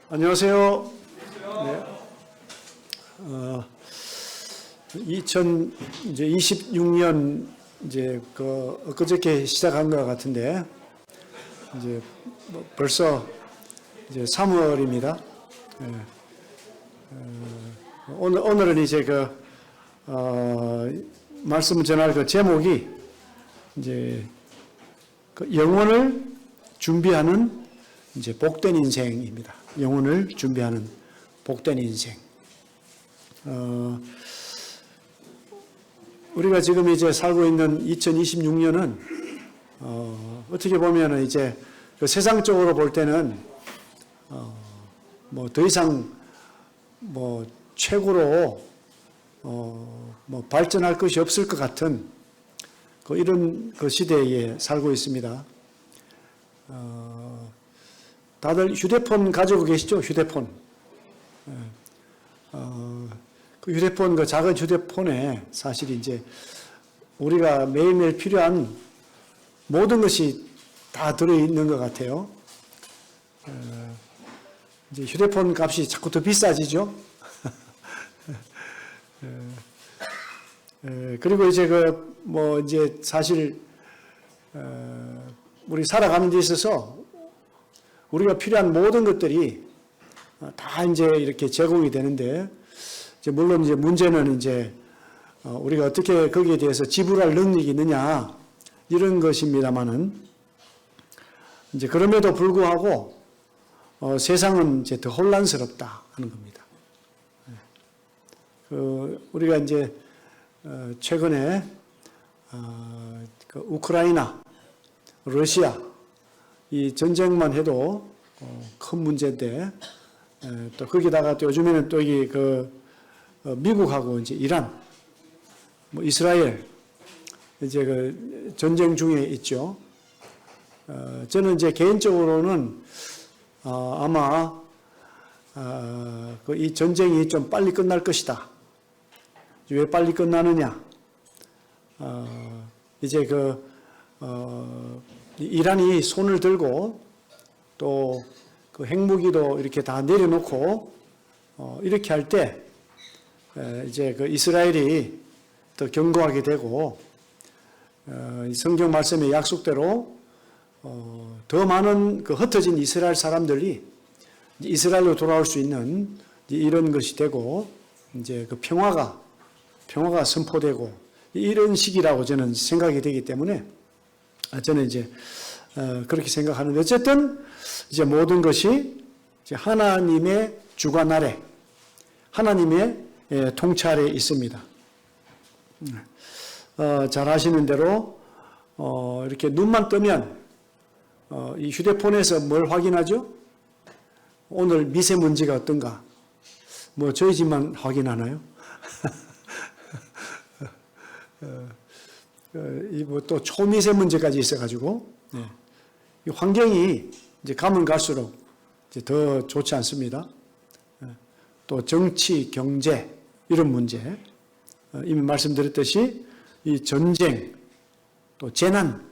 안녕하세요. 네. 2026년 이제 엊그저께 시작한 것 같은데 이제 벌써 이제 3월입니다. 네. 오늘은 이제 말씀 전할 그 제목이 이제 영혼을 준비하는 이제 복된 인생입니다. 영혼을 준비하는 복된 인생. 우리가 지금 이제 살고 있는 2026년은 어떻게 보면은 이제 그 세상적으로 볼 때는 뭐 더 이상 뭐 최고로 뭐 발전할 것이 없을 것 같은 이런 그 시대에 살고 있습니다. 다들 휴대폰 가지고 계시죠? 휴대폰. 그 휴대폰, 그 작은 휴대폰에 사실 이제 우리가 매일매일 필요한 모든 것이 다 들어있는 것 같아요. 이제 휴대폰 값이 자꾸 더 비싸지죠? 그리고 이제 뭐 이제 사실, 우리 살아가는 데 있어서 우리가 필요한 모든 것들이 다 이제 이렇게 제공이 되는데, 이제 물론 이제 문제는 이제 우리가 어떻게 거기에 대해서 지불할 능력이 있느냐, 이런 것입니다만은, 이제 그럼에도 불구하고 세상은 이제 더 혼란스럽다 하는 겁니다. 우리가 이제 최근에 우크라이나, 러시아 이 전쟁만 해도 큰 문제인데, 또 거기다가 또 요즘에는 또 이 미국하고 이제 이란, 뭐 이스라엘 이제 전쟁 중에 있죠. 저는 이제 개인적으로는 아마 이 전쟁이 좀 빨리 끝날 것이다. 왜 빨리 끝나느냐? 이제 이란이 손을 들고 또 그 핵무기도 이렇게 다 내려놓고 이렇게 할 때 이제 이스라엘이 더 견고하게 되고 성경 말씀의 약속대로 더 많은 흩어진 이스라엘 사람들이 이스라엘로 돌아올 수 있는 이런 것이 되고 이제 평화가 선포되고 이런 시기라고 저는 생각이 되기 때문에 저는 이제 그렇게 생각하는데, 어쨌든 이제 모든 것이 이제 하나님의 주관 아래, 하나님의 통찰에 있습니다. 잘 아시는 대로 이렇게 눈만 뜨면 이 휴대폰에서 뭘 확인하죠? 오늘 미세먼지가 어떤가? 뭐 저희 집만 확인하나요? 이 뭐 또 초미세먼지까지 있어가지고, 이 환경이 이제 가면 갈수록 이제 더 좋지 않습니다. 또 정치, 경제 이런 문제, 이미 말씀드렸듯이 이 전쟁, 또 재난,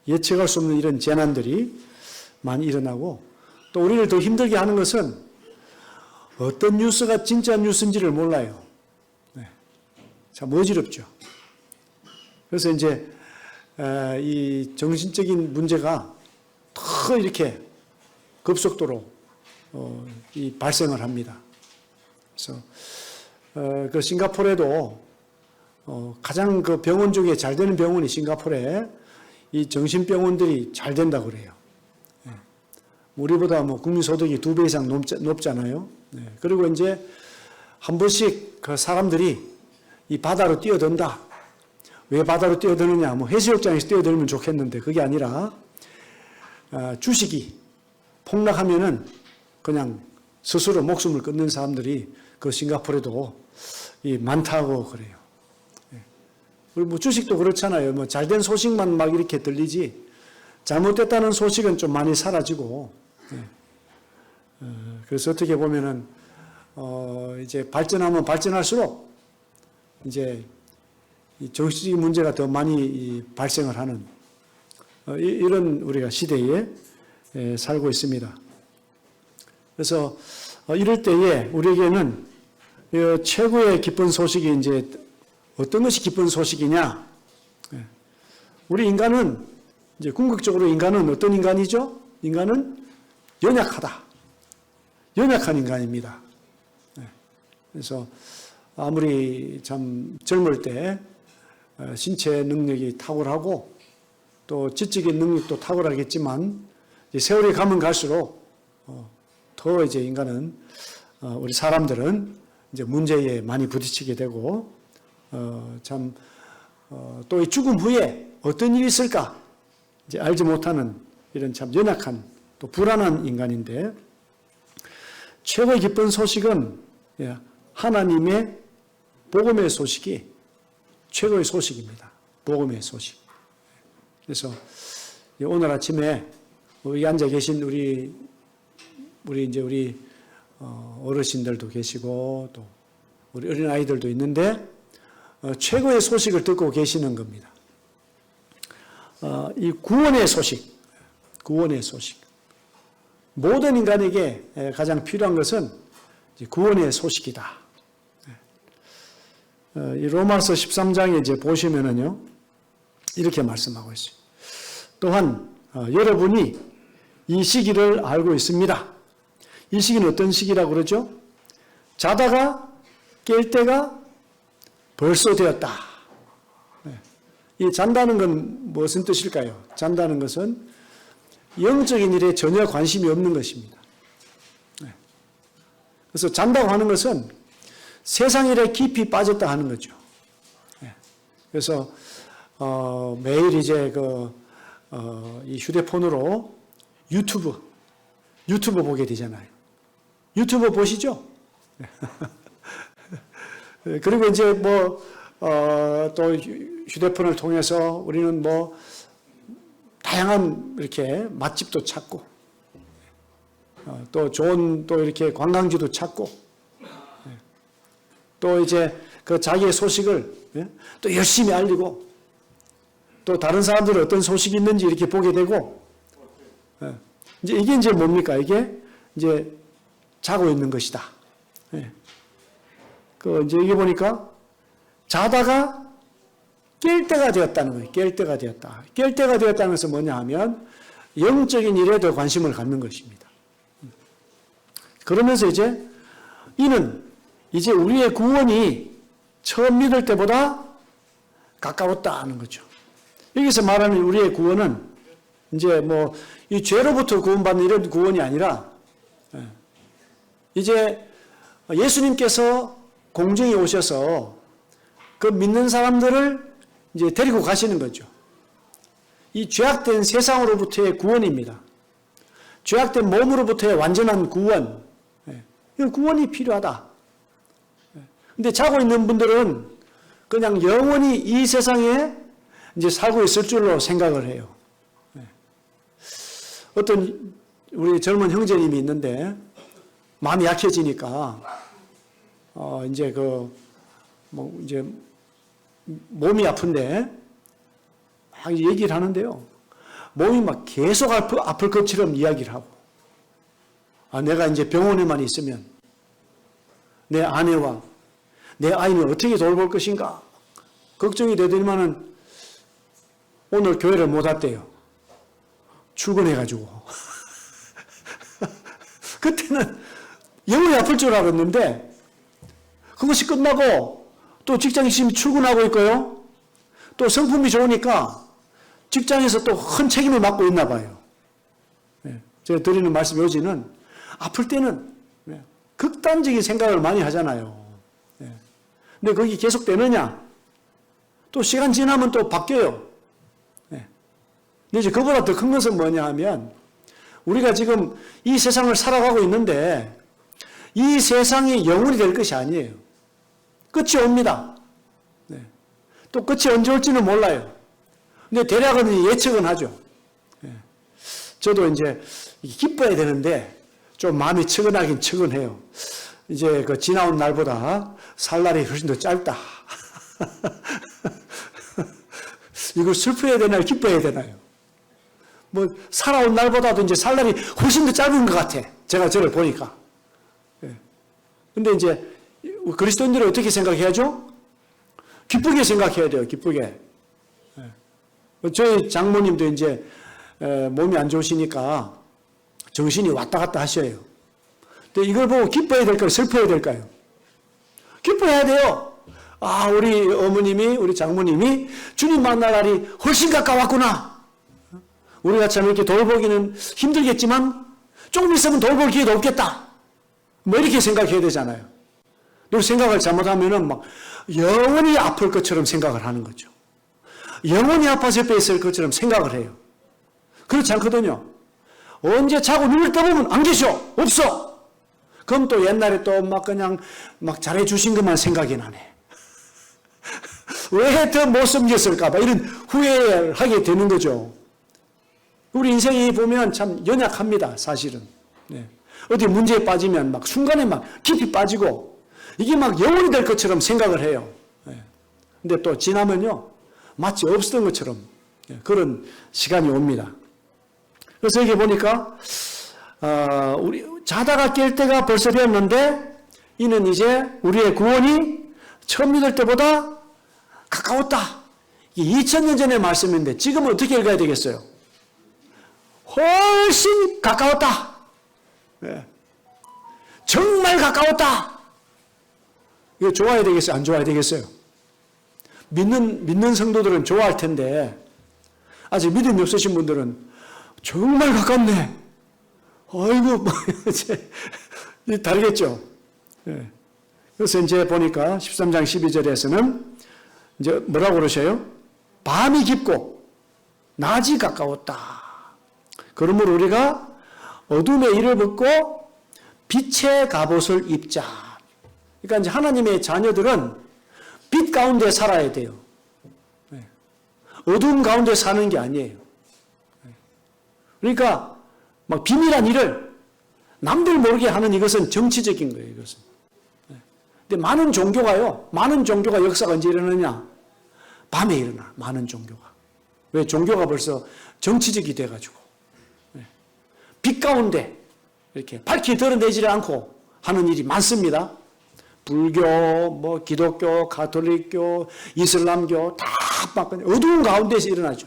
예측할 수 없는 이런 재난들이 많이 일어나고, 또 우리를 더 힘들게 하는 것은 어떤 뉴스가 진짜 뉴스인지를 몰라요. 참 어지럽죠. 그래서 이제 이 정신적인 문제가 더 이렇게 급속도로 이 발생을 합니다. 그래서 그 싱가포르에도 가장 그 병원 중에 잘 되는 병원이 싱가포르에 이 정신병원들이 잘 된다고 그래요. 우리보다 뭐 국민소득이 2배 이상 높잖아요. 그리고 이제 한 번씩 그 사람들이 이 바다로 뛰어든다. 왜 바다로 뛰어드느냐? 뭐 해수욕장에서 뛰어들면 좋겠는데 그게 아니라 주식이 폭락하면은 그냥 스스로 목숨을 끊는 사람들이 그 싱가포르에도 많다고 그래요. 그리고 뭐 주식도 그렇잖아요. 뭐 잘된 소식만 막 이렇게 들리지 잘못됐다는 소식은 좀 많이 사라지고. 그래서 어떻게 보면은 이제 발전하면 발전할수록 이제 이 정치적인 문제가 더 많이 발생을 하는 이런 우리가 시대에 살고 있습니다. 그래서 이럴 때에 우리에게는 최고의 기쁜 소식이 이제 어떤 것이 기쁜 소식이냐? 우리 인간은 이제 궁극적으로 인간은 어떤 인간이죠? 인간은 연약하다. 연약한 인간입니다. 그래서 아무리 참 젊을 때 신체 능력이 탁월하고 또 지적인 능력도 탁월하겠지만 세월이 가면 갈수록 더 이제 인간은 우리 사람들은 이제 문제에 많이 부딪히게 되고 또 이 죽음 후에 어떤 일이 있을까 이제 알지 못하는 이런 참 연약한 또 불안한 인간인데 최고의 기쁜 소식은 하나님의 복음의 소식이 최고의 소식입니다. 복음의 소식. 그래서 오늘 아침에 여기 앉아 계신 우리 어르신들도 계시고 또 우리 어린 아이들도 있는데 최고의 소식을 듣고 계시는 겁니다. 이 구원의 소식, 구원의 소식. 모든 인간에게 가장 필요한 것은 구원의 소식이다. 이 로마서 13장에 이제 보시면은요, 이렇게 말씀하고 있어요. 또한 여러분이 이 시기를 알고 있습니다. 이 시기는 어떤 시기라고 그러죠? 자다가 깰 때가 벌써 되었다. 이 잔다는 건 무슨 뜻일까요? 잔다는 것은 영적인 일에 전혀 관심이 없는 것입니다. 그래서 잔다고 하는 것은 세상 일에 깊이 빠졌다 하는 거죠. 그래서 매일 이제 이 휴대폰으로 유튜브 보게 되잖아요. 유튜브 보시죠? 그리고 이제 또 휴대폰을 통해서 우리는 다양한 이렇게 맛집도 찾고, 또 좋은 또 이렇게 관광지도 찾고, 또 이제 그 자기의 소식을 또 열심히 알리고, 또 다른 사람들은 어떤 소식이 있는지 이렇게 보게 되고, 이제 이게 이제 뭡니까? 이게 이제 자고 있는 것이다. 이제 여기 보니까 자다가 깰 때가 되었다는 거예요. 깰 때가 되었다. 깰 때가 되었다는 것은 뭐냐 하면 영적인 일에 더 관심을 갖는 것입니다. 그러면서 이는 이제 우리의 구원이 처음 믿을 때보다 가까웠다 하는 거죠. 여기서 말하는 우리의 구원은 이제 이 죄로부터 구원받는 이런 구원이 아니라 이제 예수님께서 공중에 오셔서 그 믿는 사람들을 이제 데리고 가시는 거죠. 이 죄악된 세상으로부터의 구원입니다. 죄악된 몸으로부터의 완전한 구원. 이건 구원이 필요하다. 근데 자고 있는 분들은 그냥 영원히 이 세상에 이제 살고 있을 줄로 생각을 해요. 어떤 우리 젊은 형제님이 있는데 마음이 약해지니까 이제 이제 몸이 아픈데 막 얘기를 하는데요. 몸이 막 계속 아플 것처럼 이야기를 하고, 내가 이제 병원에만 있으면 내 아내와 내 아이는 어떻게 돌볼 것인가 걱정이 되더니만은 오늘 교회를 못 왔대요. 출근해가지고. 그때는 영원히 아플 줄 알았는데 그것이 끝나고 또 직장에 지금 출근하고 있고요. 또 성품이 좋으니까 직장에서 또 큰 책임을 맡고 있나 봐요. 제가 드리는 말씀 요지는 아플 때는 극단적인 생각을 많이 하잖아요. 근데 거기 계속 되느냐? 또 시간 지나면 또 바뀌어요. 근데 이제 그보다 더 큰 것은 뭐냐 하면 우리가 지금 이 세상을 살아가고 있는데 이 세상이 영원히 될 것이 아니에요. 끝이 옵니다. 또 끝이 언제 올지는 몰라요. 근데 대략은 예측은 하죠. 저도 이제 기뻐야 되는데 좀 마음이 측은하긴 측은해요. 이제 그 지나온 날보다 살날이 훨씬 더 짧다. 이걸 슬퍼해야 되나요? 기뻐해야 되나요? 살아온 날보다도 이제 살날이 훨씬 더 짧은 것 같아. 제가 저를 보니까. 근데 이제 그리스도인들은 어떻게 생각해야죠? 기쁘게 생각해야 돼요. 기쁘게. 저희 장모님도 이제 몸이 안 좋으시니까 정신이 왔다 갔다 하셔요. 근데 이걸 보고 기뻐해야 될까요? 슬퍼해야 될까요? 기뻐해야 돼요. 아, 우리 어머님이, 우리 장모님이 주님 만날 날이 훨씬 가까웠구나. 우리가 참 이렇게 돌보기는 힘들겠지만 조금 있으면 돌볼 기회도 없겠다. 뭐 이렇게 생각해야 되잖아요. 그리고 생각을 잘못하면은 막 영원히 아플 것처럼 생각을 하는 거죠. 영원히 아파서 옆에 있을 것처럼 생각을 해요. 그렇지 않거든요. 언제 자고 눈을 떠보면 안 계셔. 없어. 그럼 또 옛날에 또 막 그냥 막 잘해주신 것만 생각이 나네. 왜 더 못 섬겼을까봐 이런 후회를 하게 되는 거죠. 우리 인생이 보면 참 연약합니다. 사실은. 네. 어디 문제에 빠지면 막 순간에 막 깊이 빠지고 이게 막 영원히 될 것처럼 생각을 해요. 네. 근데 또 지나면요. 마치 없었던 것처럼 그런 시간이 옵니다. 그래서 여기 보니까 우리 자다가 깰 때가 벌써 되었는데 이는 이제 우리의 구원이 처음 믿을 때보다 가까웠다. 이게 2000년 전의 말씀인데 지금은 어떻게 읽어야 되겠어요? 훨씬 가까웠다. 네. 정말 가까웠다. 이거 좋아야 되겠어요? 안 좋아야 되겠어요? 믿는 성도들은 좋아할 텐데 아직 믿음이 없으신 분들은 정말 가깝네. 아이고, 이제 다르겠죠. 네. 그래서 이제 보니까 13장 12절에서는 이제 뭐라고 그러셔요? 밤이 깊고 낮이 가까웠다. 그러므로 우리가 어둠의 일을 벗고 빛의 갑옷을 입자. 그러니까 이제 하나님의 자녀들은 빛 가운데 살아야 돼요. 어둠 가운데 사는 게 아니에요. 그러니까 막 비밀한 일을 남들 모르게 하는 이것은 정치적인 거예요. 이것은. 근데 많은 종교가 역사가 언제 일어나냐? 밤에 일어나. 많은 종교가. 왜? 종교가 벌써 정치적이 돼가지고 빛 가운데 이렇게 밝히 드러내지 않고 하는 일이 많습니다. 불교, 뭐 기독교, 가톨릭교, 이슬람교 다 막 어두운 가운데서 일어나죠.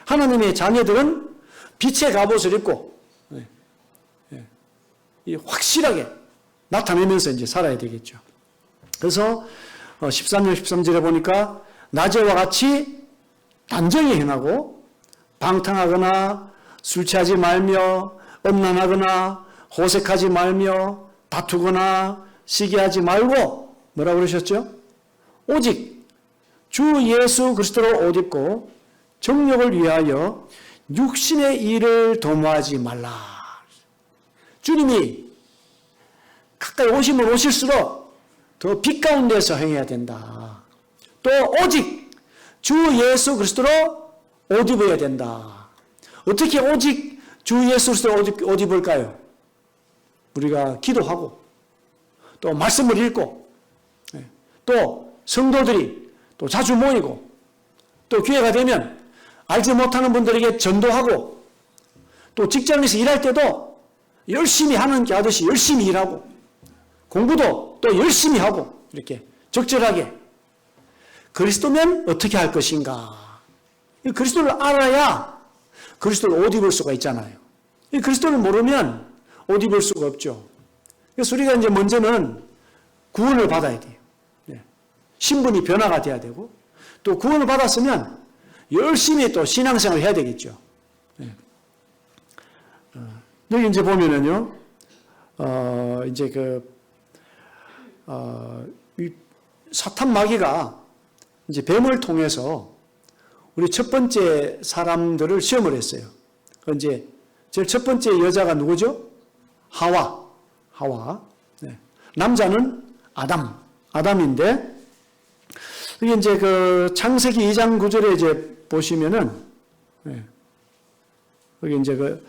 하나님의 자녀들은 빛의 갑옷을 입고 확실하게 나타내면서 이제 살아야 되겠죠. 그래서 13절 13절에 보니까 낮에와 같이 단정히 행하고 방탕하거나 술 취하지 말며 음란하거나 호색하지 말며 다투거나 시기하지 말고 뭐라고 그러셨죠? 오직 주 예수 그리스도로 옷 입고 정욕을 위하여 육신의 일을 도모하지 말라. 주님이 가까이 오시면 오실수록 더 빛 가운데서 행해야 된다. 또 오직 주 예수 그리스도로 옷 입어야 된다. 어떻게 오직 주 예수 그리스도로 옷 입을까요? 우리가 기도하고 또 말씀을 읽고 또 성도들이 또 자주 모이고 또 기회가 되면 알지 못하는 분들에게 전도하고 또 직장에서 일할 때도 열심히 하는 게 하듯이 열심히 일하고 공부도 또 열심히 하고 이렇게 적절하게 그리스도면 어떻게 할 것인가? 그리스도를 알아야 그리스도를 옷 입을 수가 있잖아요. 그리스도를 모르면 옷 입을 수가 없죠. 그래서 우리가 이제 먼저는 구원을 받아야 돼요. 신분이 변화가 돼야 되고 또 구원을 받았으면 열심히 또 신앙생활을 해야 되겠죠. 여기 이제 보면은요, 이제 이 사탄 마귀가 이제 뱀을 통해서 우리 첫 번째 사람들을 시험을 했어요. 이제 제일 첫 번째 여자가 누구죠? 하와. 네. 남자는 아담인데, 이게 이제 창세기 2장 9절에 이제 보시면은, 여기 이제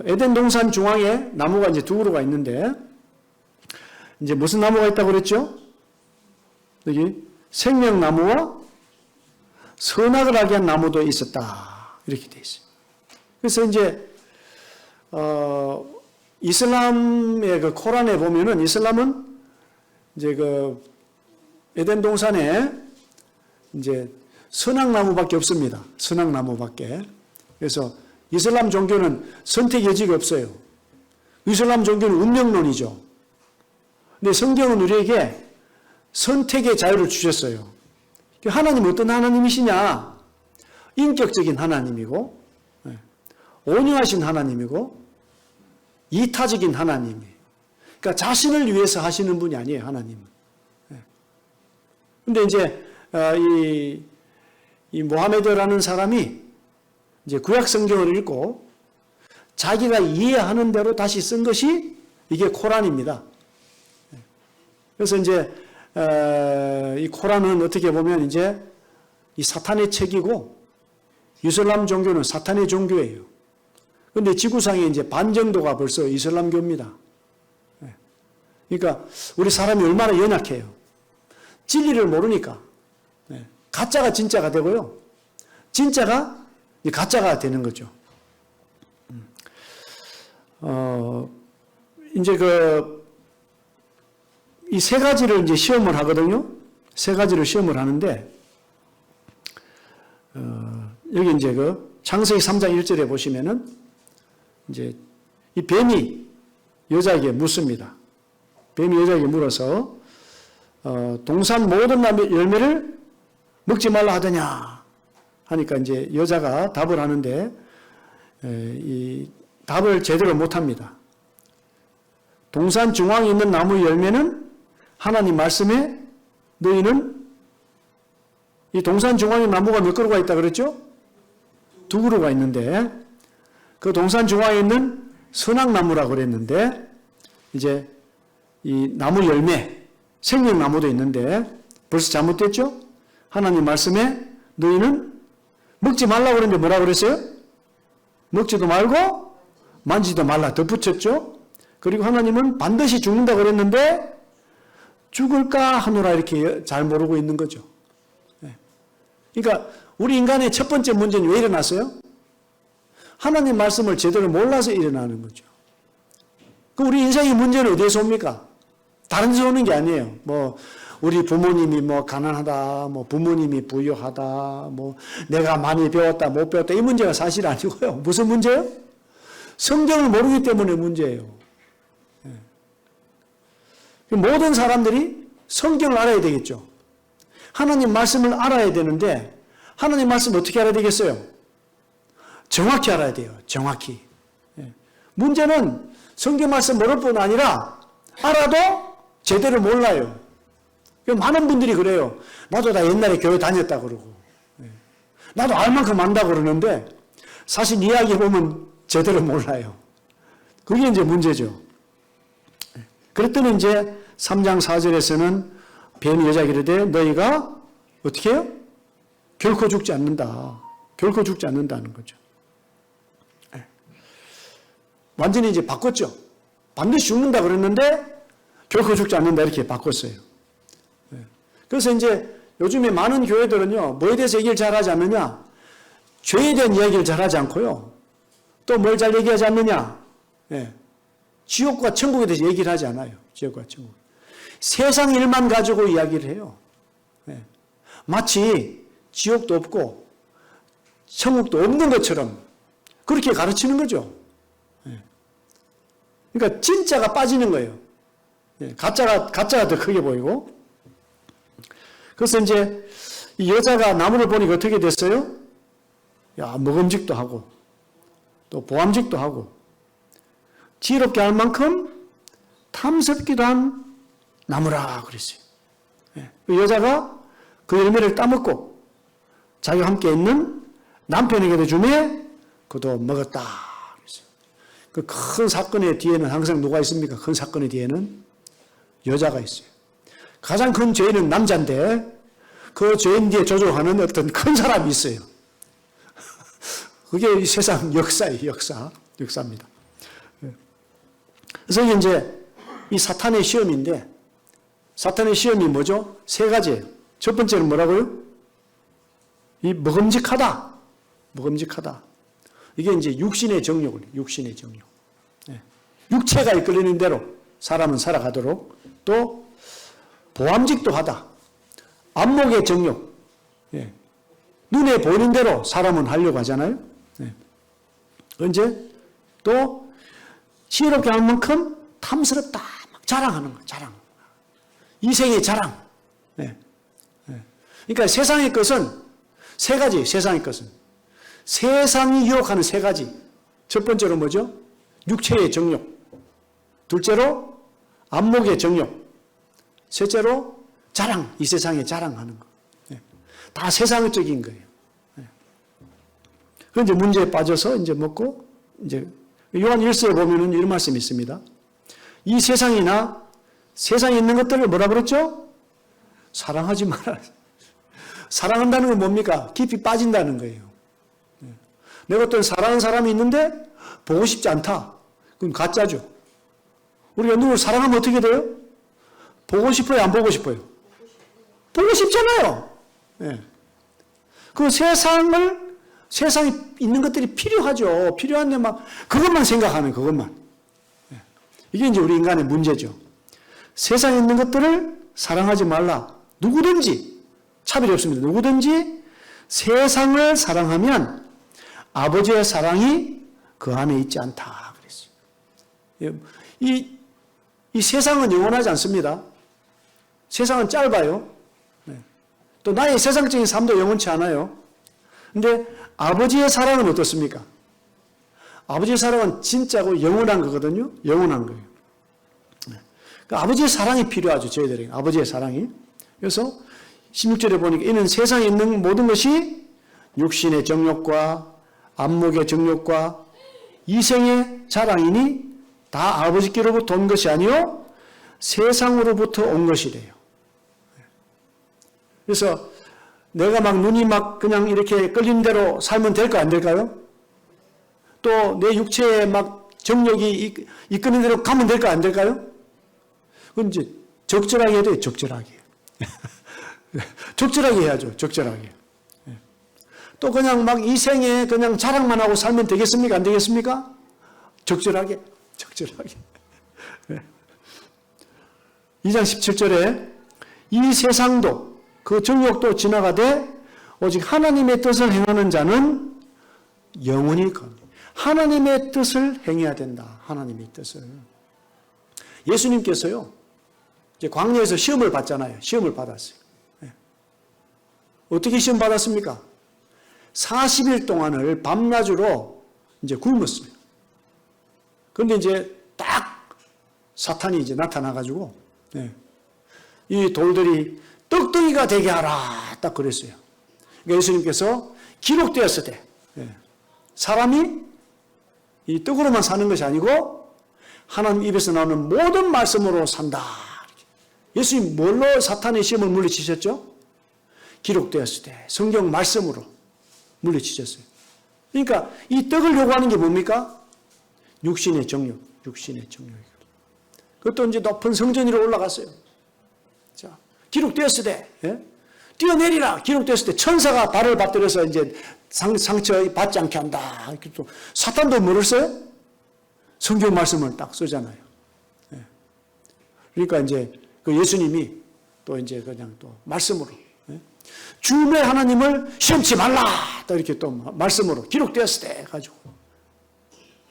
에덴 동산 중앙에 나무가 이제 두 그루가 있는데, 이제 무슨 나무가 있다고 그랬죠? 여기 생명나무와 선악을 알게 한 나무도 있었다. 이렇게 돼 있어요. 그래서 이제 이슬람의 그 코란에 보면은 이슬람은 이제 그 에덴 동산에 이제 선악나무밖에 없습니다. 선악나무밖에. 그래서 이슬람 종교는 선택 여지가 없어요. 이슬람 종교는 운명론이죠. 근데 성경은 우리에게 선택의 자유를 주셨어요. 하나님은 어떤 하나님이시냐? 인격적인 하나님이고, 온유하신 하나님이고, 이타적인 하나님이. 그러니까 자신을 위해서 하시는 분이 아니에요, 하나님은. 근데 이제, 이 모하메드라는 사람이 이제 구약 성경을 읽고 자기가 이해하는 대로 다시 쓴 것이 이게 코란입니다. 그래서 이제, 이 코란은 어떻게 보면 이제 이 사탄의 책이고 이슬람 종교는 사탄의 종교예요. 그런데 지구상에 이제 반 정도가 벌써 이슬람교입니다. 그러니까 우리 사람이 얼마나 연약해요. 진리를 모르니까 가짜가 진짜가 되고요. 진짜가 가짜가 되는 거죠. 이제 이 세 가지를 이제 시험을 하거든요. 세 가지를 시험을 하는데, 여기 이제 창세기 3장 1절에 보시면은, 이제 이 뱀이 여자에게 묻습니다. 뱀이 여자에게 물어서, 동산 모든 열매를 먹지 말라 하더냐 하니까 이제 여자가 답을 하는데, 이 답을 제대로 못 합니다. 동산 중앙에 있는 나무 열매는 하나님 말씀에 너희는 이 동산 중앙에 나무가 몇 그루가 있다 그랬죠? 2그루가 있는데 그 동산 중앙에 있는 선악나무라고 그랬는데 이제 이 나무 열매 생명나무도 있는데 벌써 잘못됐죠? 하나님 말씀에 너희는 먹지 말라고 그랬는데 뭐라고 그랬어요? 먹지도 말고 만지도 말라 덧붙였죠? 그리고 하나님은 반드시 죽는다고 그랬는데 죽을까 하노라 이렇게 잘 모르고 있는 거죠. 그러니까 우리 인간의 첫 번째 문제는 왜 일어났어요? 하나님 말씀을 제대로 몰라서 일어나는 거죠. 그 우리 인생의 문제는 어디에서 옵니까? 다른 데서 오는 게 아니에요. 뭐 우리 부모님이 뭐 가난하다, 뭐 부모님이 부유하다, 뭐 내가 많이 배웠다, 못 배웠다 이 문제가 사실 아니고요. 무슨 문제예요? 성경을 모르기 때문에 문제예요. 모든 사람들이 성경을 알아야 되겠죠. 하나님 말씀을 알아야 되는데 하나님 말씀 어떻게 알아야 되겠어요? 정확히 알아야 돼요. 정확히. 문제는 성경 말씀 모를 뿐 아니라 알아도 제대로 몰라요. 많은 분들이 그래요. 나도 다 옛날에 교회 다녔다 그러고 나도 알 만큼 안다 그러는데 사실 이야기해보면 제대로 몰라요. 그게 이제 문제죠. 그랬더니 이제 3장 4절에서는 뱀이 여자에게 이르되 너희가 어떻게 해요? 결코 죽지 않는다. 결코 죽지 않는다는 거죠. 완전히 이제 바꿨죠. 반드시 죽는다 그랬는데 결코 죽지 않는다 이렇게 바꿨어요. 그래서 이제 요즘에 많은 교회들은요. 뭐에 대해서 얘기를 잘하지 않느냐? 죄에 대한 이야기를 잘하지 않고요. 또 뭘 잘 얘기하지 않느냐? 지옥과 천국에 대해서 얘기를 하지 않아요. 지옥과 천국. 세상 일만 가지고 이야기를 해요. 마치 지옥도 없고 천국도 없는 것처럼 그렇게 가르치는 거죠. 그러니까 진짜가 빠지는 거예요. 가짜가 더 크게 보이고. 그래서 이제 이 여자가 나무를 보니까 어떻게 됐어요? 야, 먹음직도 하고 또 보암직도 하고 지혜롭게 할 만큼 탐스럽기도 한 나무라 그랬어요. 그 여자가 그 열매를 따먹고 자기와 함께 있는 남편에게도 주매 그도 먹었다 그랬어요. 그 큰 사건의 뒤에는 항상 누가 있습니까? 큰 사건의 뒤에는 여자가 있어요. 가장 큰 죄인은 남자인데 그 죄인 뒤에 조종하는 어떤 큰 사람이 있어요. 그게 이 세상 역사예요. 역사입니다. 그래서 이제 이 사탄의 시험인데 사탄의 시험이 뭐죠? 세 가지예요. 첫 번째는 뭐라고요? 이 먹음직하다. 이게 이제 육신의 정욕을, 육신의 정욕. 육체가 이끌리는 대로 사람은 살아가도록, 또 보암직도 하다. 안목의 정욕. 예. 눈에 보이는 대로 사람은 하려고 하잖아요. 예. 언제? 또 지혜롭게 하는 만큼 탐스럽다. 막 자랑하는 거, 자랑. 이생의 자랑. 예. 예. 그러니까 세상의 것은 세 가지, 세상의 것은. 세상이 유혹하는 세 가지. 첫 번째로 뭐죠? 육체의 정욕. 둘째로 안목의 정욕. 셋째로 자랑, 이 세상에 자랑하는 거. 예. 다 세상적인 거예요. 예. 그 이제 문제에 빠져서 이제 먹고, 이제 요한 1서에 보면은 이런 말씀이 있습니다. 이 세상이나 세상에 있는 것들을 뭐라 그랬죠? 사랑하지 마라. 사랑한다는 건 뭡니까? 깊이 빠진다는 거예요. 예. 내가 어떤 사랑하는 사람이 있는데 보고 싶지 않다. 그건 가짜죠. 우리가 누구를 사랑하면 어떻게 돼요? 보고 싶어요? 안 보고 싶어요? 보고 싶잖아요. 예. 그 세상에 있는 것들이 필요하죠. 필요한데 막 그것만 생각하는 그것만. 예. 이게 이제 우리 인간의 문제죠. 세상에 있는 것들을 사랑하지 말라. 누구든지 차별이 없습니다. 누구든지 세상을 사랑하면 아버지의 사랑이 그 안에 있지 않다. 그랬어요. 이 세상은 영원하지 않습니다. 세상은 짧아요. 또 나의 세상적인 삶도 영원치 않아요. 근데 아버지의 사랑은 어떻습니까? 아버지의 사랑은 진짜고 영원한 거거든요. 영원한 거예요. 그러니까 아버지의 사랑이 필요하죠. 저희들에게. 아버지의 사랑이. 그래서 16절에 보니까 이는 세상에 있는 모든 것이 육신의 정욕과 안목의 정욕과 이생의 자랑이니 다 아버지께로부터 온 것이 아니요 세상으로부터 온 것이래요. 그래서 내가 막 눈이 막 그냥 이렇게 끌린 대로 살면 될까 안 될까요? 또 내 육체에 막 정욕이 이끄는 대로 가면 될까 안 될까요? 그건 이제 적절하게 해야 돼요. 적절하게. 적절하게 해야죠. 적절하게. 또 그냥 막 이 생에 그냥 자랑만 하고 살면 되겠습니까? 안 되겠습니까? 적절하게. 적절하게. 2장 17절에 이 세상도 그 정욕도 지나가되 오직 하나님의 뜻을 행하는 자는 영원히 거하니. 하나님의 뜻을 행해야 된다. 하나님의 뜻을. 예수님께서요. 이제 광야에서 시험을 받잖아요. 시험을 받았어요. 어떻게 시험 받았습니까? 40일 동안을 밤낮으로 이제 굶었어요. 그런데 이제 딱 사탄이 이제 나타나가지고, 이 돌들이 떡덩이가 되게 하라. 딱 그랬어요. 그러니까 예수님께서 기록되었을 때, 사람이 이 떡으로만 사는 것이 아니고 하나님 입에서 나오는 모든 말씀으로 산다. 예수님 뭘로 사탄의 시험을 물리치셨죠? 기록되었을 때 성경 말씀으로 물리치셨어요. 그러니까 이 떡을 요구하는 게 뭡니까? 육신의 정욕, 육신의 정욕이거든요. 그것도 이제 높은 성전 위로 올라갔어요. 자, 기록되었을 때, 뛰어내리라. 기록되었을 때 천사가 발을 받들어서 이제 상처 받지 않게 한다. 또 사탄도 뭐를 써요? 성경 말씀을 딱 쓰잖아요. 그러니까 이제 그 예수님이 또 이제 그냥 또 말씀으로 주의 하나님을 시험치 말라. 또 이렇게 또 말씀으로 기록되었을 때 가지고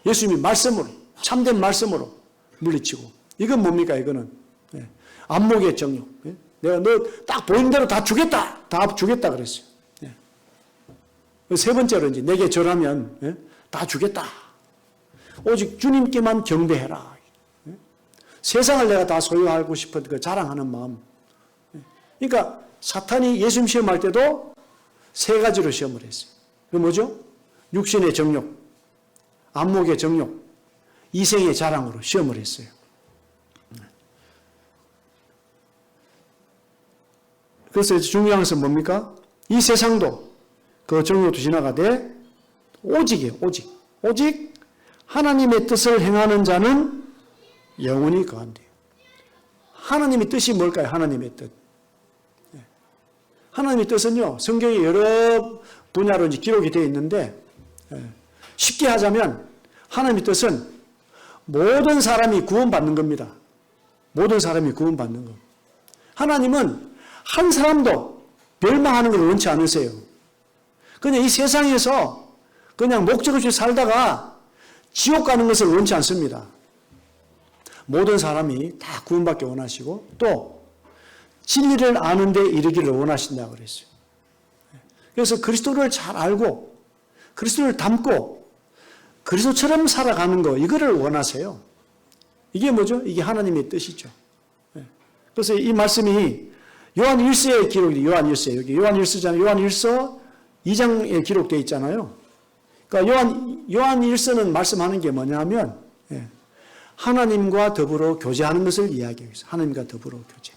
예수님이 말씀으로 참된 말씀으로 물리치고 이건 뭡니까? 이거는 안목의 정욕. 내가 너 딱 보이는 대로 다 주겠다. 다 주겠다 그랬어요. 세 번째로 이제 내게 절하면 다 주겠다. 오직 주님께만 경배해라. 세상을 내가 다 소유하고 싶은 그 자랑하는 마음. 그러니까 사탄이 예수님 시험할 때도 세 가지로 시험을 했어요. 그 뭐죠? 육신의 정욕, 안목의 정욕, 이생의 자랑으로 시험을 했어요. 그래서 중요한 것은 뭡니까? 이 세상도 그 정욕도 지나가되 오직이에요. 오직 하나님의 뜻을 행하는 자는 영원히 거한대요. 하나님의 뜻이 뭘까요? 하나님의 뜻. 하나님의 뜻은요, 성경에 여러 분야로 이제 기록이 되어 있는데, 쉽게 하자면, 하나님의 뜻은 모든 사람이 구원받는 겁니다. 모든 사람이 구원받는 것. 하나님은 한 사람도 멸망하는 걸 원치 않으세요. 그냥 이 세상에서 그냥 목적 없이 살다가 지옥 가는 것을 원치 않습니다. 모든 사람이 다 구원받기 원하시고 또 진리를 아는 데 이르기를 원하신다고 그랬어요. 그래서 그리스도를 잘 알고 그리스도를 닮고 그리스도처럼 살아가는 거 이거를 원하세요. 이게 뭐죠? 이게 하나님의 뜻이죠. 그래서 이 말씀이 요한 1서에 기록이 요한 1서 여기 요한 1서잖아요. 요한 1서 2장에 기록되어 있잖아요. 그러니까 요한 1서는 말씀하는 게 뭐냐면 하나님과 더불어 교제하는 것을 이야기하고 있어요. 하나님과 더불어 교제.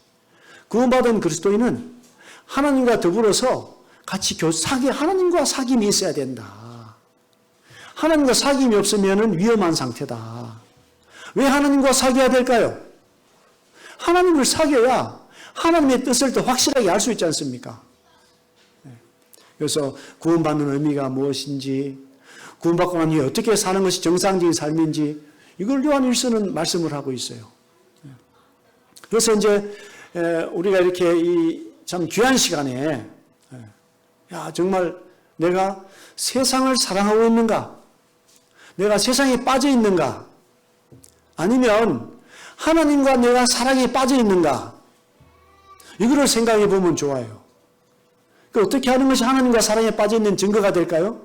구원받은 그리스도인은 하나님과 더불어서 같이 하나님과 사귐이 있어야 된다. 하나님과 사귐이 없으면 위험한 상태다. 왜 하나님과 사귀어야 될까요? 하나님을 사귀어야 하나님의 뜻을 더 확실하게 알 수 있지 않습니까? 그래서 구원받는 의미가 무엇인지, 구원받고 난 후에 어떻게 사는 것이 정상적인 삶인지 이걸 요한 1서는 말씀을 하고 있어요. 그래서 이제 우리가 이렇게 참 귀한 시간에 정말 내가 세상을 사랑하고 있는가? 내가 세상에 빠져 있는가? 아니면 하나님과 내가 사랑에 빠져 있는가? 이거를 생각해 보면 좋아요. 어떻게 하는 것이 하나님과 사랑에 빠져 있는 증거가 될까요?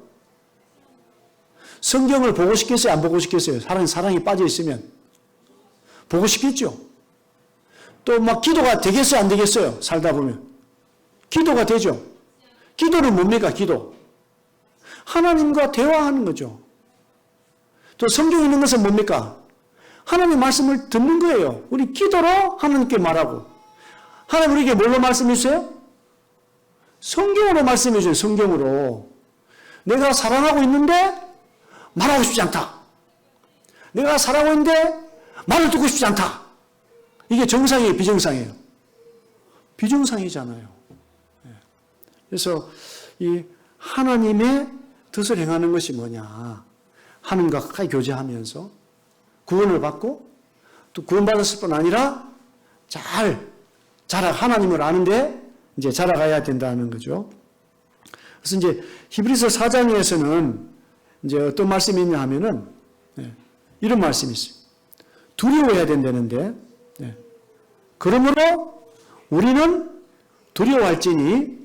성경을 보고 싶겠어요? 안 보고 싶겠어요? 사랑에 빠져 있으면. 보고 싶겠죠? 또 막 기도가 되겠어요? 안 되겠어요? 살다 보면. 기도가 되죠? 기도는 뭡니까? 기도. 하나님과 대화하는 거죠. 또 성경에 있는 것은 뭡니까? 하나님 말씀을 듣는 거예요. 우리 기도로 하나님께 말하고. 하나님 우리에게 뭘로 말씀해 주세요? 성경으로 말씀해 주세요. 성경으로. 내가 사랑하고 있는데 말하고 싶지 않다. 내가 사랑하고 있는데 말을 듣고 싶지 않다. 이게 정상이에요? 비정상이에요? 비정상이잖아요. 그래서 이 하나님의 뜻을 행하는 것이 뭐냐. 하나님과 가까이 교제하면서 구원을 받고 또 구원받았을 뿐 아니라 하나님을 아는데 이제 자라가야 된다는 거죠. 그래서 이제 히브리서 4장에서는 이제 어떤 말씀이 있냐 하면은 이런 말씀이 있어요. 두려워해야 된다는데 그러므로 우리는 두려워할지니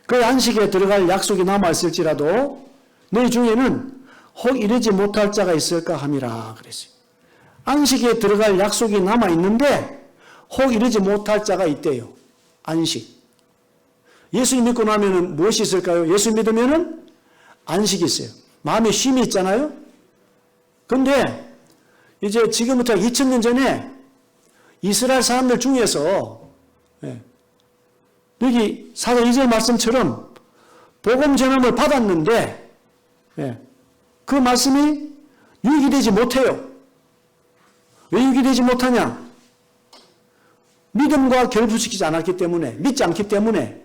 그 안식에 들어갈 약속이 남아있을지라도 너희 중에는 혹 이르지 못할 자가 있을까 함이라 그랬어요. 안식에 들어갈 약속이 남아있는데 혹 이르지 못할 자가 있대요. 안식. 예수님 믿고 나면은 무엇이 있을까요? 예수 믿으면은 안식이 있어요. 마음에 쉼이 있잖아요. 근데 이제 지금부터 2000년 전에 이스라엘 사람들 중에서 여기 4장 2절 말씀처럼 복음 전함을 받았는데 그 말씀이 유익이 되지 못해요. 왜 유익이 되지 못하냐? 믿음과 결부시키지 않았기 때문에, 믿지 않기 때문에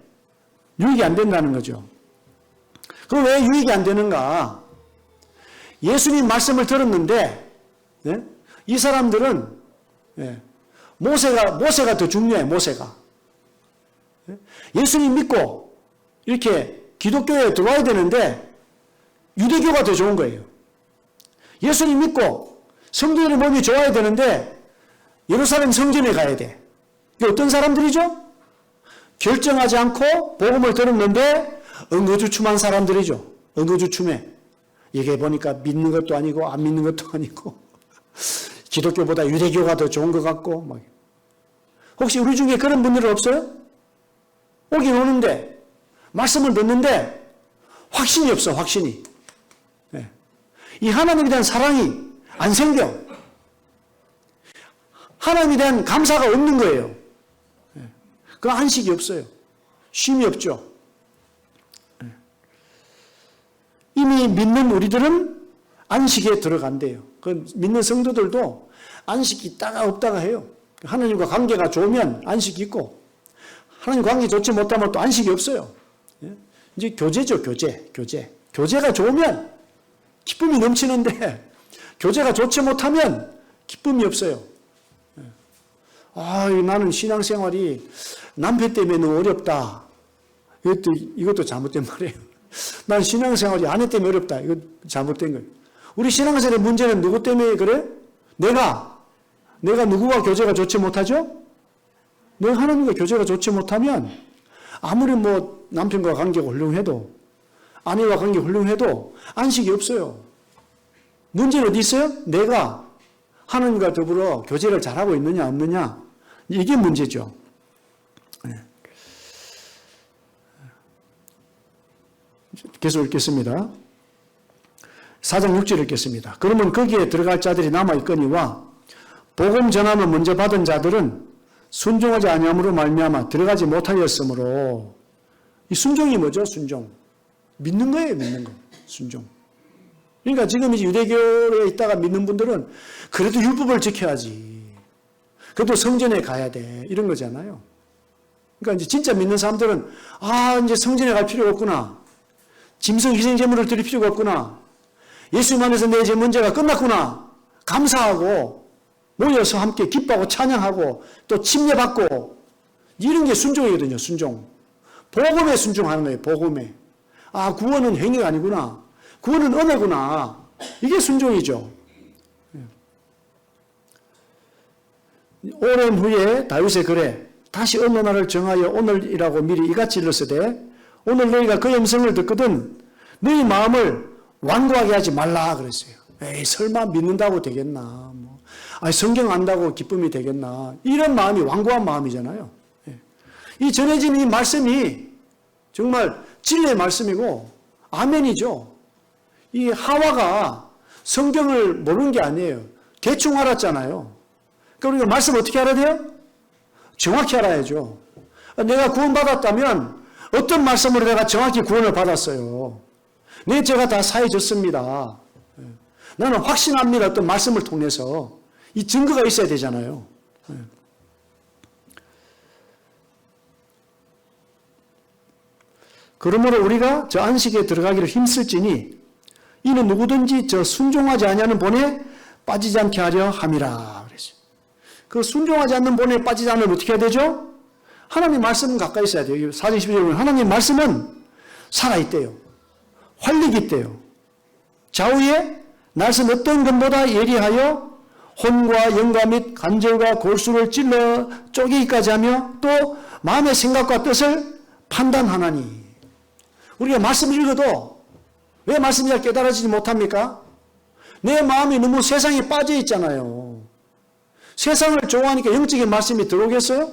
유익이 안 된다는 거죠. 그럼 왜 유익이 안 되는가? 예수님 말씀을 들었는데 이 사람들은 모세가 더 중요해. 모세가. 예수님 믿고 이렇게 기독교에 들어와야 되는데 유대교가 더 좋은 거예요. 예수님 믿고 성도들의 몸이 좋아야 되는데 예루살렘 성전에 가야 돼. 이게 어떤 사람들이죠? 결정하지 않고 복음을 들었는데 응거주춤한 사람들이죠. 응거주춤해. 이게 보니까 믿는 것도 아니고 안 믿는 것도 아니고 기독교보다 유대교가 더 좋은 것 같고 막. 혹시 우리 중에 그런 분들은 없어요? 오긴 오는데 말씀을 듣는데 확신이 없어. 확신이. 이 하나님에 대한 사랑이 안 생겨. 하나님에 대한 감사가 없는 거예요. 그 안식이 없어요. 쉼이 없죠. 이미 믿는 우리들은 안식에 들어간대요. 그 믿는 성도들도 안식이 있다가 없다가 해요. 하나님과 관계가 좋으면 안식이 있고 하나님 관계 좋지 못하면 또 안식이 없어요. 이제 교제죠. 교제가 좋으면 기쁨이 넘치는데 교제가 좋지 못하면 기쁨이 없어요. 나는 신앙생활이 남편 때문에 너무 어렵다. 이것도 잘못된 말이에요. 난 신앙생활이 아내 때문에 어렵다. 이거 잘못된 거예요. 우리 신앙생활의 문제는 누구 때문에 그래? 내가 누구와 교제가 좋지 못하죠? 내가 하나님과 교제가 좋지 못하면 아무리 남편과 관계가 훌륭해도 아내와 관계가 훌륭해도 안식이 없어요. 문제는 어디 있어요? 내가 하나님과 더불어 교제를 잘하고 있느냐 없느냐 이게 문제죠. 계속 읽겠습니다. 4장 6절 읽겠습니다. 그러면 거기에 들어갈 자들이 남아있거니와 복음 전함을 먼저 받은 자들은 순종하지 아니함으로 말미암아 들어가지 못하였으므로 이 순종이 뭐죠? 순종. 믿는 거예요. 믿는 거. 순종. 그러니까 지금 이제 유대교에 있다가 믿는 분들은 그래도 율법을 지켜야지. 그래도 성전에 가야 돼. 이런 거잖아요. 그러니까 이제 진짜 믿는 사람들은 이제 성전에 갈 필요가 없구나. 짐승 희생 제물을 드릴 필요가 없구나. 예수님 안에서 내 죄 문제가 끝났구나. 감사하고 모여서 함께 기뻐하고 찬양하고 또 침례받고 이런 게 순종이거든요. 순종. 복음에 순종하는 거예요. 복음에. 구원은 행위가 아니구나. 구원은 은혜구나. 이게 순종이죠. 오랜 후에 다윗의 글에 다시 어느 날을 정하여 오늘이라고 미리 이같이 일렀으되 오늘 너희가 그 음성을 듣거든 너희 마음을 완고하게 하지 말라 그랬어요. 설마 믿는다고 되겠나. 성경 안다고 기쁨이 되겠나. 이런 마음이 완고한 마음이잖아요. 이 전해진 이 말씀이 정말 진리의 말씀이고 아멘이죠. 이 하와가 성경을 모르는 게 아니에요. 대충 알았잖아요. 그러니까 우리가 말씀 어떻게 알아야 돼요? 정확히 알아야죠. 내가 구원받았다면 어떤 말씀으로 내가 정확히 구원을 받았어요. 내 죄가 다 사해졌습니다. 나는 확신합니다. 어떤 말씀을 통해서. 이 증거가 있어야 되잖아요. 그러므로 우리가 저 안식에 들어가기를 힘쓸지니 이는 누구든지 저 순종하지 아니하는 본에 빠지지 않게 하려 함이라. 그랬어요. 그 순종하지 않는 본에 빠지지 않으면 어떻게 해야 되죠? 하나님 말씀은 가까이 있어야 돼요. 4장 12절에 보면 하나님 말씀은 살아있대요. 활력이 있대요. 좌우에 날선 어떤 것보다 예리하여 혼과 영과 및 간절과 골수를 찔러 쪼개기까지 하며 또 마음의 생각과 뜻을 판단하나니. 우리가 말씀을 읽어도 왜 말씀이 잘 깨달아지지 못합니까? 내 마음이 너무 세상에 빠져 있잖아요. 세상을 좋아하니까 영적인 말씀이 들어오겠어요?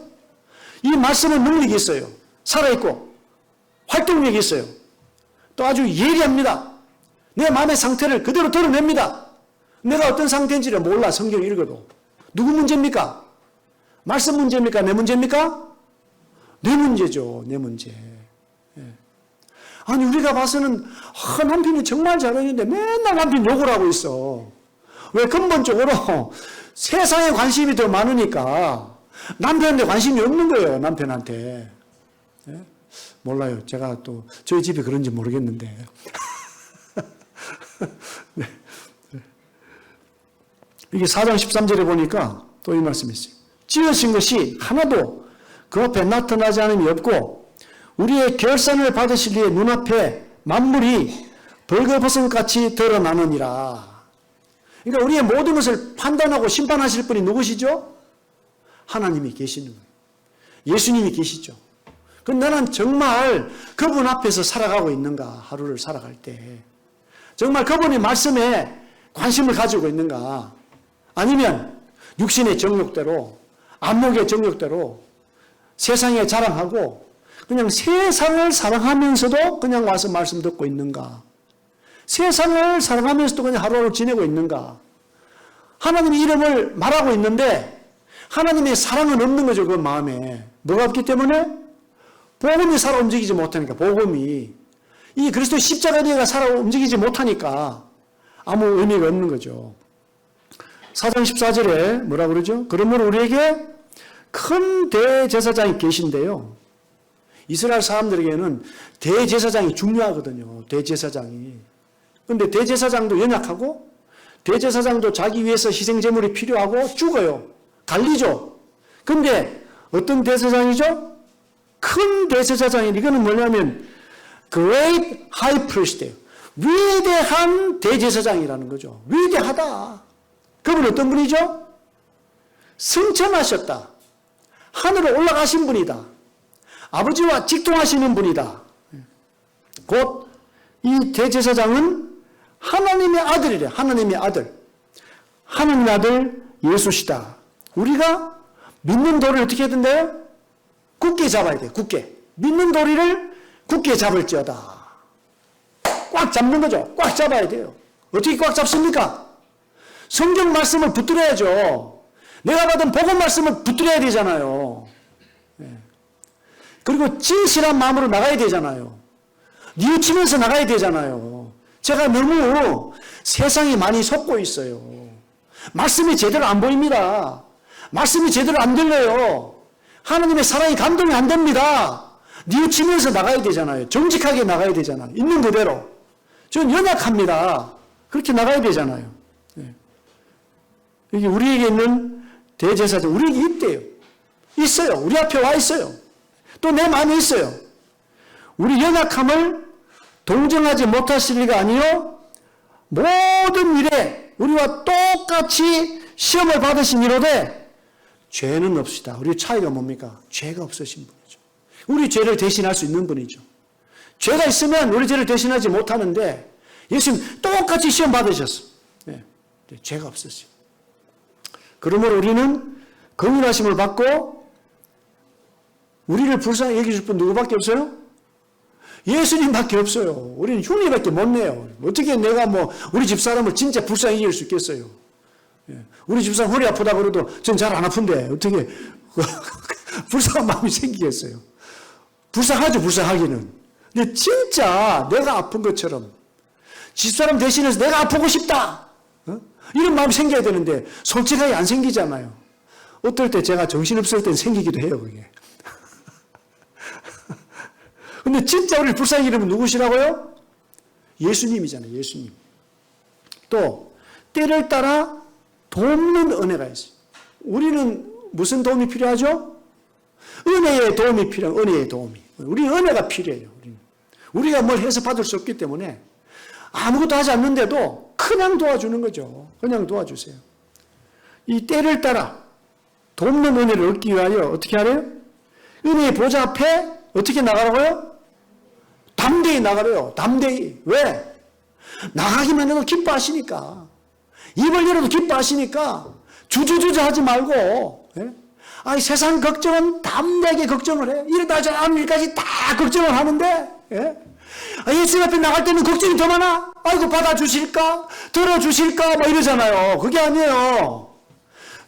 이 말씀은 능력이 있어요. 살아있고 활동력이 있어요. 또 아주 예리합니다. 내 마음의 상태를 그대로 드러냅니다. 내가 어떤 상태인지를 몰라. 성경 읽어도. 누구 문제입니까? 말씀 문제입니까? 내 문제입니까? 내 문제죠. 내 문제. 아니 우리가 봐서는 남편이 정말 잘하는데 맨날 남편 욕을 하고 있어. 왜? 근본적으로 세상에 관심이 더 많으니까 남편한테 관심이 없는 거예요. 남편한테. 몰라요. 제가 또 저희 집이 그런지 모르겠는데. 네. 이게 4장 13절에 보니까 또 이 말씀이 있어요. 지으신 것이 하나도 그 앞에 나타나지 않음이 없고 우리의 결산을 받으실 이의 눈앞에 만물이 벌거벗음같이 드러나느니라. 그러니까 우리의 모든 것을 판단하고 심판하실 분이 누구시죠? 하나님이 계시는 거예요. 예수님이 계시죠. 그럼 나는 정말 그분 앞에서 살아가고 있는가? 하루를 살아갈 때. 정말 그분의 말씀에 관심을 가지고 있는가? 아니면 육신의 정욕대로, 안목의 정욕대로 세상에 자랑하고 그냥 세상을 사랑하면서도 그냥 와서 말씀 듣고 있는가? 세상을 사랑하면서도 그냥 하루하루 지내고 있는가? 하나님의 이름을 말하고 있는데 하나님의 사랑은 없는 거죠. 그 마음에. 뭐가 없기 때문에? 복음이 살아 움직이지 못하니까. 복음이. 이 그리스도의 십자가가 살아 움직이지 못하니까 아무 의미가 없는 거죠. 4장 14절에 뭐라 그러죠? 그러므로 우리에게 큰 대제사장이 계신데요. 이스라엘 사람들에게는 대제사장이 중요하거든요. 대제사장이. 그런데 대제사장도 연약하고 대제사장도 자기 위해서 희생제물이 필요하고 죽어요. 갈리죠. 근데 어떤 대제사장이죠? 큰 대제사장이 이거는 뭐냐면 Great High Priest예요. 위대한 대제사장이라는 거죠. 위대하다. 그분은 어떤 분이죠? 승천하셨다. 하늘로 올라가신 분이다. 아버지와 직통하시는 분이다. 곧 이 대제사장은 하나님의 아들이래. 하나님의 아들. 하나님의 아들 예수시다. 우리가 믿는 도리를 어떻게 해야 된대요? 굳게 잡아야 돼요. 굳게. 믿는 도리를 굳게 잡을지어다. 꽉 잡는 거죠. 꽉 잡아야 돼요. 어떻게 꽉 잡습니까? 성경 말씀을 붙들어야죠. 내가 받은 복음 말씀을 붙들어야 되잖아요. 그리고 진실한 마음으로 나가야 되잖아요. 뉘우치면서 나가야 되잖아요. 제가 너무 세상이 많이 섞고 있어요. 말씀이 제대로 안 보입니다. 말씀이 제대로 안 들려요. 하나님의 사랑이 감동이 안 됩니다. 뉘우치면서 나가야 되잖아요. 정직하게 나가야 되잖아요. 있는 그대로. 전 연약합니다. 그렇게 나가야 되잖아요. 여기 우리에게 있는 대제사장, 우리에게 있대요. 있어요. 우리 앞에 와 있어요. 또 내 마음에 있어요. 우리 연약함을 동정하지 못하실 리가 아니요 모든 일에 우리와 똑같이 시험을 받으신 이로되 죄는 없으시다. 우리 차이가 뭡니까? 죄가 없으신 분이죠. 우리 죄를 대신할 수 있는 분이죠. 죄가 있으면 우리 죄를 대신하지 못하는데 예수님 똑같이 시험 받으셨어. 네. 죄가 없으시죠. 그러므로 우리는 긍휼하심을 받고 우리를 불쌍히 여기실 분 누구밖에 없어요? 예수님밖에 없어요. 우리는 흉내밖에 못 내요. 어떻게 내가 우리 집사람을 진짜 불쌍히 여길 수 있겠어요? 우리 집사람 허리 아프다 그래도 전 잘 안 아픈데 어떻게 불쌍한 마음이 생기겠어요? 불쌍하죠, 불쌍하기는. 근데 진짜 내가 아픈 것처럼 집사람 대신해서 내가 아프고 싶다. 이런 마음이 생겨야 되는데 솔직하게 안 생기잖아요. 어떨 때 제가 정신없을 땐 생기기도 해요, 그게. 근데 진짜 우리를 불쌍히 여기는 누구시라고요? 예수님이잖아요, 예수님. 또 때를 따라 돕는 은혜가 있어요. 우리는 무슨 도움이 필요하죠? 은혜의 도움이 필요해요. 은혜의 도움이. 우리는 은혜가 필요해요. 우리가 뭘 해서 받을 수 없기 때문에 아무것도 하지 않는데도 그냥 도와주는 거죠. 그냥 도와주세요. 이 때를 따라 돕는 은혜를 얻기 위하여 어떻게 하래요? 은혜의 보좌 앞에 어떻게 나가라고요? 담대히 나가래요. 담대히. 왜? 나가기만 해도 기뻐하시니까. 입을 열어도 기뻐하시니까 주저주저 하지 말고, 예? 아니, 세상 걱정은 담대하게 걱정을 해. 이러다 저 아밀까지 다 걱정을 하는데, 예? 예수 앞에 나갈 때는 걱정이 더 많아. 아이고, 받아주실까? 들어주실까? 뭐 이러잖아요. 그게 아니에요.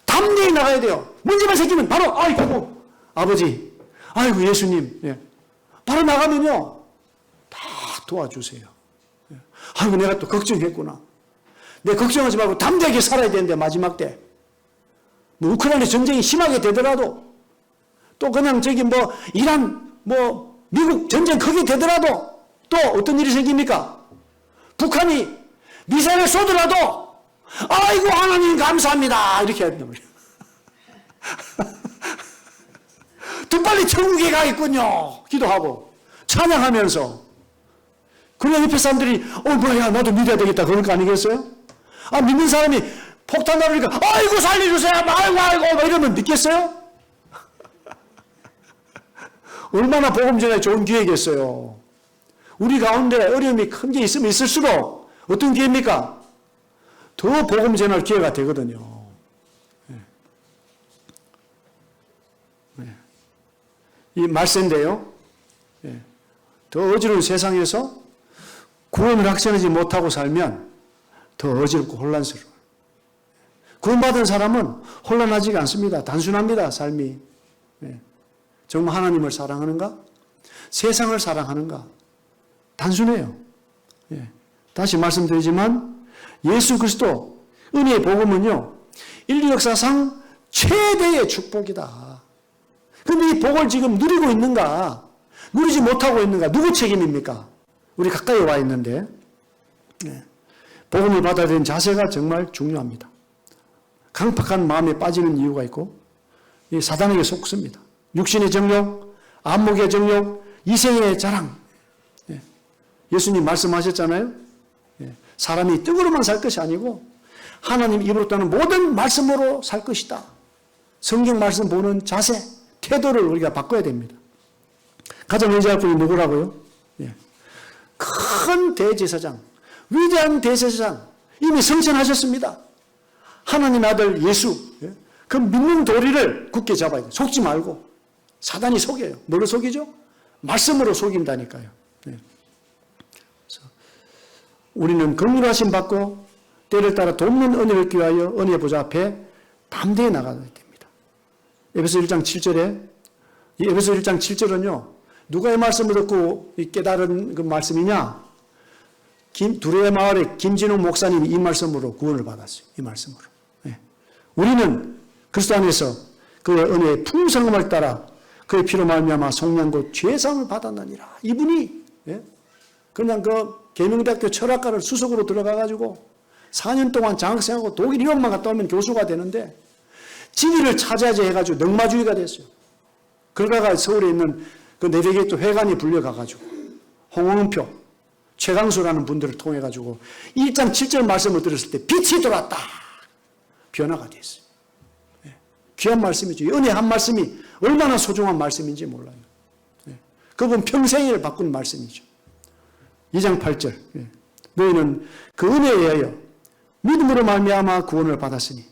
담대히 나가야 돼요. 문제만 생기면 바로, 아이고, 아버지, 아이고, 예수님. 예. 바로 나가면요. 다 도와주세요. 예. 아이고, 내가 또 걱정했구나. 내 걱정하지 말고 담대하게 살아야 되는데, 마지막 때. 우크라이나 전쟁이 심하게 되더라도, 또 그냥 이란, 미국 전쟁 크게 되더라도, 또 어떤 일이 생깁니까? 북한이 미사일을 쏘더라도, 아이고, 하나님 감사합니다. 이렇게 해야 된단 말이에요. 더 빨리 천국에 가겠군요. 기도하고, 찬양하면서. 그러면 옆에 사람들이, 뭐야, 나도 믿어야 되겠다. 그럴 거 아니겠어요? 믿는 사람이 폭탄 나르니까, 아이고, 살려주세요. 아이고, 이러면 믿겠어요? 얼마나 복음 전에 좋은 기회겠어요. 우리 가운데 어려움이 큰 게 있으면 있을수록 어떤 기회입니까? 더 복음 전할 기회가 되거든요. 이 말세인데요. 더 어지러운 세상에서 구원을 확신하지 못하고 살면 더 어지럽고 혼란스러워요. 구원받은 사람은 혼란하지가 않습니다. 단순합니다, 삶이. 정말 하나님을 사랑하는가? 세상을 사랑하는가? 단순해요. 다시 말씀드리지만 예수 그리스도 은혜의 복음은요, 인류 역사상 최대의 축복이다. 그런데 이 복을 지금 누리고 있는가? 누리지 못하고 있는가? 누구 책임입니까? 우리 가까이 와 있는데. 복음을 받아야 되는 자세가 정말 중요합니다. 강팍한 마음에 빠지는 이유가 있고 이 사단에게 속습니다. 육신의 정욕, 안목의 정욕, 이생의 자랑. 예수님 말씀하셨잖아요. 사람이 떡으로만 살 것이 아니고 하나님 입으로 떠는 모든 말씀으로 살 것이다. 성경 말씀 보는 자세, 태도를 우리가 바꿔야 됩니다. 가장 의지할 분이 누구라고요? 큰 대제사장, 위대한 대제사장, 이미 성천하셨습니다. 하나님의 아들 예수, 그 믿는 도리를 굳게 잡아야 돼요. 속지 말고. 사단이 속여요. 뭘로 속이죠? 말씀으로 속인다니까요. 우리는 긍휼하심 받고 때를 따라 돕는 은혜를 기하여 은혜 보좌 앞에 담대히 나가야 됩니다. 에베소 1장 7절에 이 에베소 1장 7절은요. 누가 이 말씀을 듣고 깨달은 그 말씀이냐? 두레 마을의 김진웅 목사님이 이 말씀으로 구원을 받았어요. 이 말씀으로. 우리는 그리스도 안에서 그의 은혜의 풍성함을 따라 그의 피로 말미암아 속량고 죄사함을 받았느니라. 이분이 그냥 그 계명대학교 철학과를 수석으로 들어가가지고 4년 동안 장학생하고 독일 유학만 갔다 오면 교수가 되는데 진리를 찾아야지 해가지고 넉마주의가 됐어요. 그러다가 서울에 있는 그 내대계 또 회관이 불려가가지고 홍응표, 최강수라는 분들을 통해가지고 1장 7절 말씀을 들었을 때 빛이 들어왔다. 변화가 됐어요. 귀한 말씀이죠. 은혜 한 말씀이 얼마나 소중한 말씀인지 몰라요. 그분 평생을 바꾼 말씀이죠. 2장 8절. 너희는 그 은혜에 의하여 믿음으로 말미암아 구원을 받았으니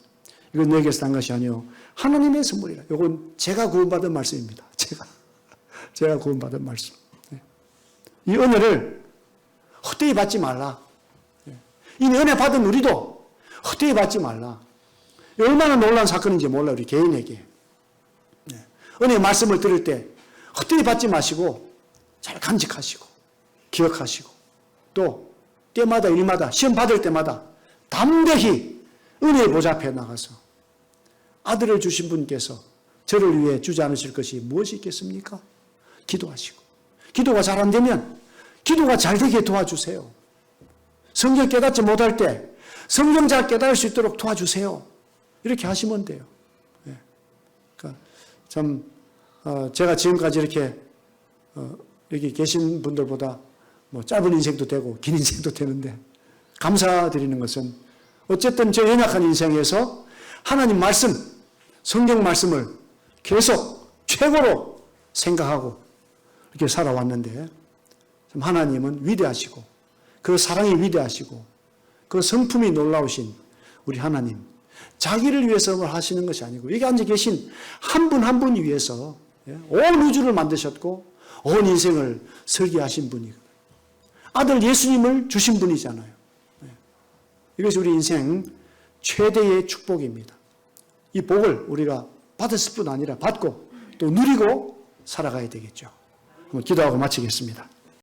이건 너에게서 난 것이 아니요 하나님의 선물이라. 이건 제가 구원받은 말씀입니다. 제가 구원받은 말씀. 이 은혜를 헛되이 받지 말라. 이 은혜 받은 우리도 헛되이 받지 말라. 얼마나 놀라운 사건인지 몰라요. 우리 개인에게. 은혜 말씀을 들을 때 헛되이 받지 마시고 잘 간직하시고 기억하시고 또 때마다 일마다 시험 받을 때마다 담대히 은혜의 보좌 앞에 나가서 아들을 주신 분께서 저를 위해 주지 않으실 것이 무엇이 있겠습니까? 기도하시고 기도가 잘 안 되면 기도가 잘 되게 도와주세요. 성경 깨닫지 못할 때 성경 잘 깨달을 수 있도록 도와주세요. 이렇게 하시면 돼요. 그러니까 참 제가 지금까지 이렇게 여기 계신 분들보다 뭐 짧은 인생도 되고 긴 인생도 되는데 감사드리는 것은 어쨌든 제 연약한 인생에서 하나님 말씀, 성경 말씀을 계속 최고로 생각하고 이렇게 살아왔는데 참 하나님은 위대하시고 그 사랑이 위대하시고 그 성품이 놀라우신 우리 하나님, 자기를 위해서 하시는 것이 아니고 여기 앉아 계신 한 분 한 분 위해서 온 우주를 만드셨고 온 인생을 설계하신 분이고 아들 예수님을 주신 분이잖아요. 이것이 우리 인생 최대의 축복입니다. 이 복을 우리가 받았을 뿐 아니라 받고 또 누리고 살아가야 되겠죠. 한번 기도하고 마치겠습니다.